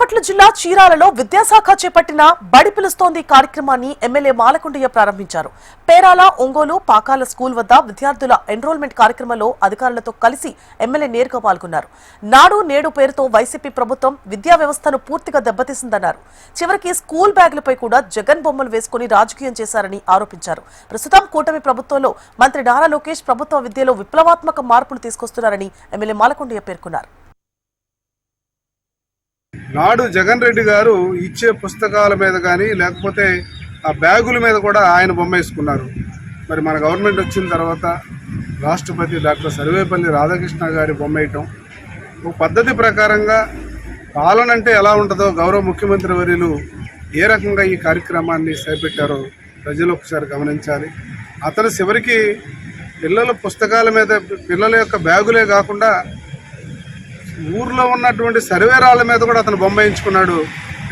బాపట్ల జిల్లా చీరాలలో విద్యాశాఖ చేపట్టిన బడి పిలుస్తోంది కార్యక్రమాన్ని ఎమ్మెల్యే మాలకొండయ్య ప్రారంభించారు. పేరాల, ఒంగోలు, పాకాల స్కూల్ వద్ద విద్యార్థుల ఎన్రోల్మెంట్ కార్యక్రమంలో అధికారులతో కలిసి ఎమ్మెల్యే నేరుగా పాల్గొన్నారు. నాడు నేడు పేరుతో వైసీపీ ప్రభుత్వం విద్యా వ్యవస్థను పూర్తిగా దెబ్బతీసిందన్నారు. చివరికి స్కూల్ బ్యాగులపై కూడా జగన్ బొమ్మలు వేసుకుని రాజకీయం చేశారని ఆరోపించారు. ప్రస్తుతం కూటమి ప్రభుత్వంలో మంత్రి నారా లోకేష్ ప్రభుత్వ విద్యలో విప్లవాత్మక మార్పులు తీసుకొస్తున్నారని ఎమ్మెల్యే మాలకొండయ్య పేర్కొన్నారు. నాడు జగన్ రెడ్డి గారు ఇచ్చే పుస్తకాల మీద కానీ లేకపోతే ఆ బ్యాగుల మీద కూడా ఆయన బొమ్మ వేసుకున్నారు. మరి మన గవర్నమెంట్ వచ్చిన తర్వాత రాష్ట్రపతి డాక్టర్ సర్వేపల్లి రాధాకృష్ణ గారి బొమ్మ వేయటం, ఒక పద్ధతి ప్రకారంగా పాలన అంటే ఎలా ఉంటుందో గౌరవ ముఖ్యమంత్రి వర్యులు ఏ రకంగా ఈ కార్యక్రమాన్ని చేపట్టారో ప్రజలు ఒకసారి గమనించాలి. అతను చివరికి పిల్లల పుస్తకాల మీద, పిల్లల యొక్క బ్యాగులే కాకుండా ఊర్లో ఉన్నటువంటి సర్వేరాళ్ళ మీద కూడా అతను బొమ్మ వేయించుకున్నాడు.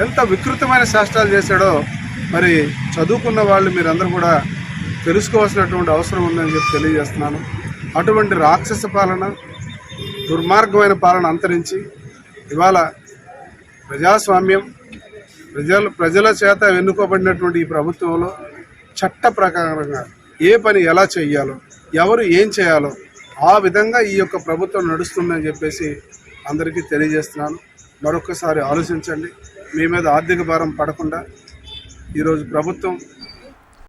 ఎంత వికృతమైన శాస్త్రాలు చేశాడో మరి చదువుకున్న వాళ్ళు మీరందరూ కూడా తెలుసుకోవాల్సినటువంటి అవసరం ఉందని చెప్పి తెలియజేస్తున్నాను. అటువంటి రాక్షస పాలన, దుర్మార్గమైన పాలన అంతరించి ఇవాళ ప్రజాస్వామ్యం, ప్రజల చేత ఎన్నుకోబడినటువంటి ఈ ప్రభుత్వంలో చట్ట ప్రకారంగా ఏ పని ఎలా చేయాలో, ఎవరు ఏం చేయాలో ఆ విధంగా ఈ యొక్క ప్రభుత్వం నడుస్తుందని చెప్పేసి అందరికీ తెలియజేస్తున్నాను. మరొకసారి ఆలోచించండి. మీ మీద ఆర్థిక భారం పడకుండా ఈరోజు ప్రభుత్వం